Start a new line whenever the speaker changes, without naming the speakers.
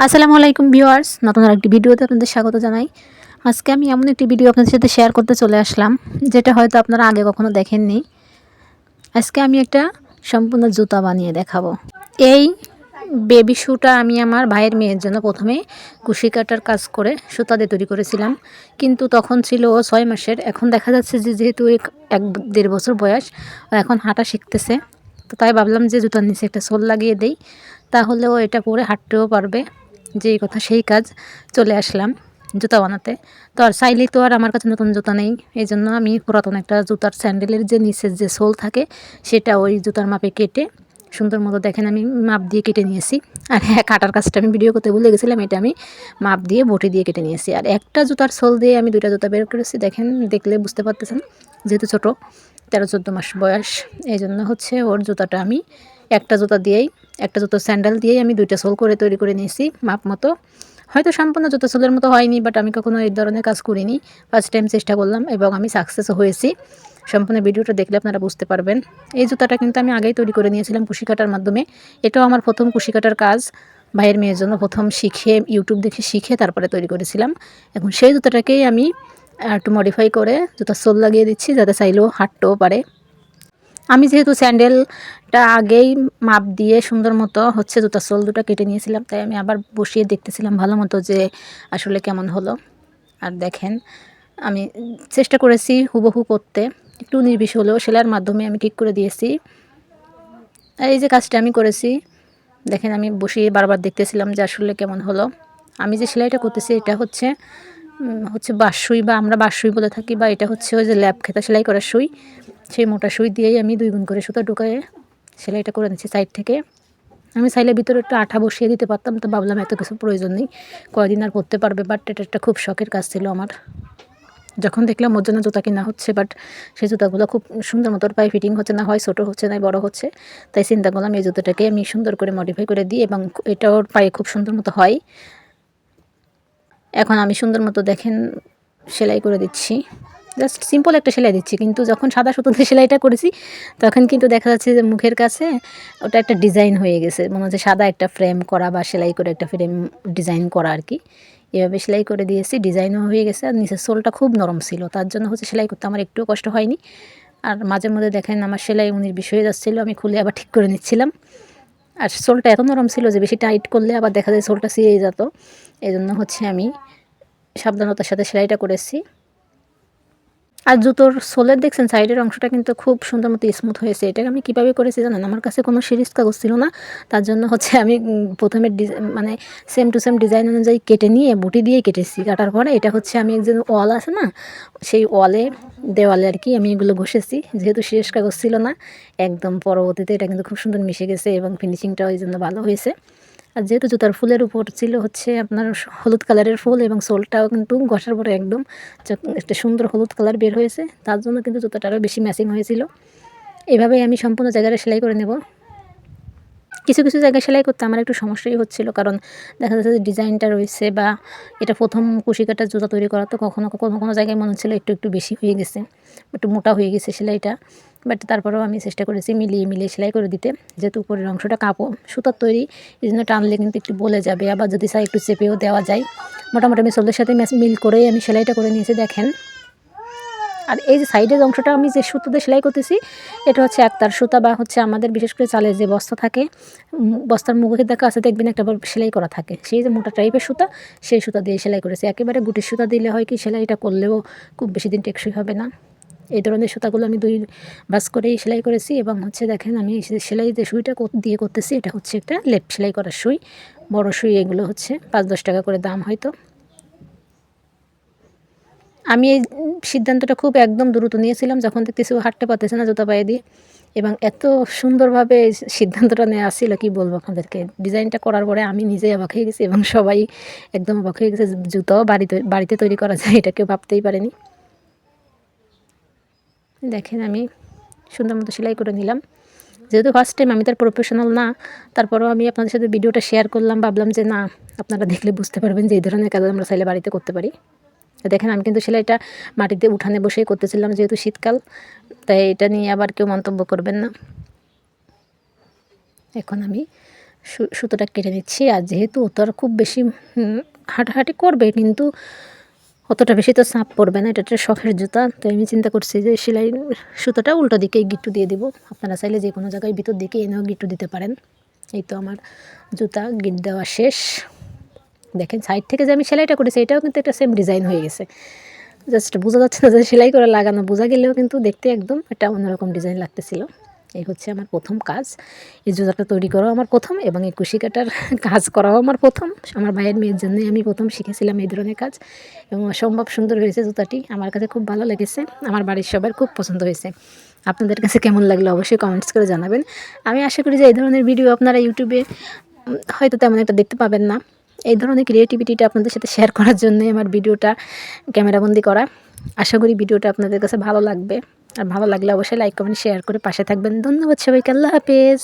আসসালামু আলাইকুম ভিউয়ার্স, নতুন আরেকটি ভিডিওতে আপনাদের স্বাগত জানাই। আজকে আমি এমন একটি ভিডিও আপনাদের সাথে শেয়ার করতে চলে আসলাম, যেটা হয়তো আপনারা আগে কখনো দেখেননি। আজকে আমি একটা সম্পূর্ণ জুতা বানিয়ে দেখাবো। এই বেবি শুটা আমি আমার ভাইয়ের মেয়ের জন্য প্রথমে কুশি কাটার কাজ করে সুতা দিয়ে তৈরি করেছিলাম, কিন্তু তখন ছিল ও 6 মাসের। এখন দেখা যাচ্ছে যে যেহেতু 1-1.5 বছর বয়স, ও এখন হাঁটা শিখতেছে, তো তাই ভাবলাম যে জুতার নিচে একটা সোল লাগিয়ে দেই, তাহলে ও এটা পরে হাঁটতেও পারবে। যেই কথা সেই কাজ, চলে আসলাম জুতা বানাতে। তো আর চাইলেই তো আর আমার কাছে নতুন জুতা নেই, এই জন্য আমি পুরাতন একটা জুতার স্যান্ডেলের যে নিচের যে সোল থাকে সেটা ওই জুতার মাপে কেটে সুন্দর মতো দেখেন আমি মাপ দিয়ে কেটে নিয়েছি। আর হ্যাঁ, কাটার কাজটা আমি ভিডিও করতে ভুলে গেছিলাম, এটা আমি মাপ দিয়ে বটি দিয়ে কেটে নিয়েছি। আর একটা জুতার সোল দিয়ে আমি 2টা জুতা বের করেছি, দেখেন, দেখলে বুঝতে পারতেছেন। যেহেতু ছোটো, 13-14 মাস বয়স, এই জন্য হচ্ছে ওর জুতাটা আমি একটা জুতা দিয়েই, একটা জুতো স্যান্ডেল দিয়েই আমি 2টা সোল করে তৈরি করে নিয়েছি মাপ মতো। হয়তো সম্পূর্ণ জুতো সোলের মতো হয়নি, বাট আমি কখনো এই ধরনের কাজ করিনি, ফার্স্ট টাইম চেষ্টা করলাম এবং আমি সাকসেসও হয়েছি। সম্পূর্ণ ভিডিওটা দেখলে আপনারা বুঝতে পারবেন। এই জুতাটা কিন্তু আমি আগেই তৈরি করে নিয়েছিলাম কুশি কাটার মাধ্যমে। এটাও আমার প্রথম কুশি কাটার কাজ, ভাইয়ের মেয়ের জন্য প্রথম শিখে, ইউটিউব দেখে শিখে তারপরে তৈরি করেছিলাম। এখন সেই জুতাটাকেই আমি একটু মডিফাই করে জুতার সোল লাগিয়ে দিচ্ছি, যাতে চাইলেও হাঁটতেও পারে। আমি যেহেতু স্যান্ডেলটা আগেই মাপ দিয়ে সুন্দর মতো হচ্ছে জুতার সোল দুটো কেটে নিয়েছিলাম, তাই আমি আবার বসিয়ে দেখতেছিলাম ভালো মতো যে আসলে কেমন হলো। আর দেখেন, আমি চেষ্টা করেছি হুবহু করতে, একটু নির্বিষ হলেও সেলাইয়ের মাধ্যমে আমি ঠিক করে দিয়েছি। আর এই যে কাজটা আমি করেছি, দেখেন, আমি বসিয়ে বারবার দেখতেছিলাম যে আসলে কেমন হলো। আমি যে সেলাইটা করতেছি এটা হচ্ছে বাঁশ সুই, বা আমরা বাঁশ সুই বলে থাকি, বা এটা হচ্ছে ওই যে ল্যাপ খেতা সেলাই করার সুই। সেই মোটা সুই দিয়েই আমি 2 গুণ করে সুতা ঢুকায়ে সেলাইটা করে নিচ্ছি সাইড থেকে। আমি চাইলে ভিতরে একটু আঠা বসিয়ে দিতে পারতাম, তো ভাবলাম এত কিছু প্রয়োজন নেই, কয়দিন আর পরতে পারবে। বাট এটা একটা খুব শখের কাজ ছিল আমার। যখন দেখলাম ওর জন্য জুতা কেনা হচ্ছে, বাট সেই জুতাগুলো খুব সুন্দর মতো পায়ে ফিটিং হচ্ছে না, হয় ছোটো হচ্ছে না বড় হচ্ছে, তাই চিন্তা করলাম এই জুতোটাকে আমি সুন্দর করে মডিফাই করে দিই, এবং এটা ওর পায়ে খুব সুন্দর মতো হয়। এখন আমি সুন্দর মতো দেখেন সেলাই করে দিচ্ছি, জাস্ট সিম্পল একটা সেলাই দিচ্ছি। কিন্তু যখন সাদা সুতোতে সেলাইটা করেছি, তখন কিন্তু দেখা যাচ্ছে যে মুখের কাছে ওটা একটা ডিজাইন হয়ে গেছে, মনে হচ্ছে সাদা একটা ফ্রেম করা বা সেলাই করে একটা ফ্রেম ডিজাইন করা আর কি। এভাবে সেলাই করে দিয়েছি, ডিজাইনও হয়ে গেছে। আর নিচের সোলটা খুব নরম ছিল, তার জন্য হচ্ছে সেলাই করতে আমার একটুও কষ্ট হয়নি। আর মাঝে মধ্যে দেখেন আমার সেলাই 19-20 হয়ে যাচ্ছিলো, আমি খুলে আবার ঠিক করে নিচ্ছিলাম। আর সোলটা এত নরম ছিল যে বেশি টাইট করলে আবার দেখা যায় সোলটা ছিঁড়ে যেত, এই জন্য হচ্ছে আমি সাবধানতার সাথে সেলাইটা করেছি। আর জুতোর সোলের দেখছেন সাইডের অংশটা কিন্তু খুব সুন্দর মতো স্মুথ হয়েছে। এটা আমি কীভাবে করেছি জানেন? আমার কাছে কোনো সিরিজ কাগজ ছিল না, তার জন্য হচ্ছে আমি প্রথমে মানে সেম টু সেম ডিজাইন অনুযায়ী কেটে নিয়ে বুটি দিয়ে কেটেছি। কাটার পরে এটা হচ্ছে আমি একজন ওয়াল আছে না, সেই দেওয়ালে আর কি আমি এগুলো ঘষেছি, যেহেতু সিরিজ কাগজ ছিল না। একদম পরবর্তীতে এটা কিন্তু খুব সুন্দর মিশে গেছে এবং ফিনিশিংটাও এই জন্য ভালো হয়েছে। আর যেহেতু জুতার ফুলের উপর ছিল হচ্ছে আপনার হলুদ কালারের ফুল, এবং সোলটাও কিন্তু ঘষার পরে একদম একটা সুন্দর হলুদ কালার বের হয়েছে, তার জন্য কিন্তু জুতাটা আরও বেশি ম্যাচিং হয়েছিল। এভাবেই আমি সম্পূর্ণ জায়গাটা সেলাই করে নেব। কিছু কিছু জায়গায় সেলাই করতে আমার একটু সমস্যাই হচ্ছিল, কারণ দেখা যাচ্ছে যে ডিজাইনটা রয়েছে, বা এটা প্রথম কুশি কাটার জুতা তৈরি করা, তো কখনো কোনো কোনো জায়গায় মনে হচ্ছিলো একটু একটু বেশি হয়ে গেছে, একটু মোটা হয়ে গেছে সেলাইটা। বাট তারপরেও আমি চেষ্টা করেছি মিলিয়ে মিলিয়ে সেলাই করে দিতে, যেহেতু উপরের অংশটা কাপড় সুতার তৈরি, এই জন্য টানলে কিন্তু একটু বলে যাবে, আবার যদি চাই একটু চেপেও দেওয়া যায়। মোটামুটি আমি সোলের সাথে মিল করেই আমি সেলাইটা করে নিয়েছি, দেখেন। আর এই যে সাইডের অংশটা আমি যে সুতো দিয়ে সেলাই করতেছি, এটা হচ্ছে একতার সুতা, বা হচ্ছে আমাদের বিশেষ করে চালের যে বস্তা থাকে, বস্তার মুখের দেখা আছে দেখবেন একটা সেলাই করা থাকে, সেই যে মোটা টাইপের সুতা, সেই সুতা দিয়ে সেলাই করেছি। একেবারে গুটির সুতা দিলে হয় কি, সেলাইটা করলেও খুব বেশি দিন টেকসই হবে না। এই ধরনের সুতাগুলো আমি 2 ভাঁজ করেই সেলাই করেছি, এবং হচ্ছে দেখেন আমি সেলাই যে সুইটা দিয়ে করতেছি, এটা হচ্ছে একটা লেপ সেলাই করার সুই, বড় সুই। এগুলো হচ্ছে 5-10 টাকা করে দাম হয়তো। আমি এই সিদ্ধান্তটা খুব একদম দ্রুত নিয়েছিলাম, যখন দেখতেছি ও হাঁটতে পারতেছে না জুতা পায়ে দিয়ে, এবং এত সুন্দরভাবে এই সিদ্ধান্তটা নেওয়া ছিল কি বলবো আপনাদেরকে। ডিজাইনটা করার পরে আমি নিজেই অবাক হয়ে গেছি, এবং সবাই একদম অবাক হয়ে গেছে। জুতাও বাড়িতে তৈরি করা যায়, এটা কেউ ভাবতেই পারেনি। দেখেন আমি সুন্দর মতো সেলাই করে নিলাম। যেহেতু ফার্স্ট টাইম, আমি তার প্রফেশনাল না, তারপরেও আমি আপনাদের সাথে ভিডিওটা শেয়ার করলাম, ভাবলাম যে না, আপনারা দেখলে বুঝতে পারবেন যে এই ধরনের কাজ আমরা চাইলে বাড়িতে করতে পারি। দেখেন আমি কিন্তু সেলাইটা মাটিতে উঠানে বসেই করতেছিলাম, যেহেতু শীতকাল, তাই এটা নিয়ে আবার কেউ মন্তব্য করবেন না। এখন আমি সুতোটা কেটে নিচ্ছি। আর যেহেতু ও তো আর খুব বেশি হাঁটাহাঁটি করবে, কিন্তু অতটা বেশি তো চাপ পড়বে না, এটা একটা শখের জুতা। তো আমি চিন্তা করছি যে সেলাই সুতোটা উল্টো দিকে গিট্টু দিয়ে দিব। আপনারা চাইলে যে কোনো জায়গায় ভিতর দিকে এনেও গিট্টু দিতে পারেন। এই তো আমার জুতা গিট দেওয়া শেষ। দেখেন সাইড থেকে যে আমি সেলাইটা করেছি এটাও কিন্তু একটা সেম ডিজাইন হয়ে গেছে। জাস্ট বোঝা যাচ্ছে না যে সেলাই করে লাগানো, বোঝা গেলেও কিন্তু দেখতে একদম একটা অন্যরকম ডিজাইন লাগতেছিল। এই হচ্ছে আমার প্রথম কাজ। এই জুতাটা তৈরি করাও আমার প্রথম, এবং এই কুশি কাটার কাজ করাও আমার প্রথম। আমার ভাইয়ের মেয়ের জন্যই আমি প্রথম শিখেছিলাম এই ধরনের কাজ, এবং অসম্ভব সুন্দর হয়েছে জুতাটি। আমার কাছে খুব ভালো লেগেছে, আমার বাড়ির সবার খুব পছন্দ হয়েছে। আপনাদের কাছে কেমন লাগলো অবশ্যই কমেন্টস করে জানাবেন। আমি আশা করি যে এই ধরনের ভিডিও আপনারা ইউটিউবে হয়তো তেমন একটা দেখতে পাবেন না। এই ধরনের ক্রিয়েটিভিটিটা আপনাদের সাথে শেয়ার করার জন্যই আমার ভিডিওটা ক্যামেরাবন্দি করা। আশা করি ভিডিওটা আপনাদের কাছে ভালো লাগবে। আর ভালো লাগলে অবশ্যই লাইক কমেন্ট শেয়ার করে পাশে থাকবেন। ধন্যবাদ সবাইকে। আল্লাহ হাফেজ।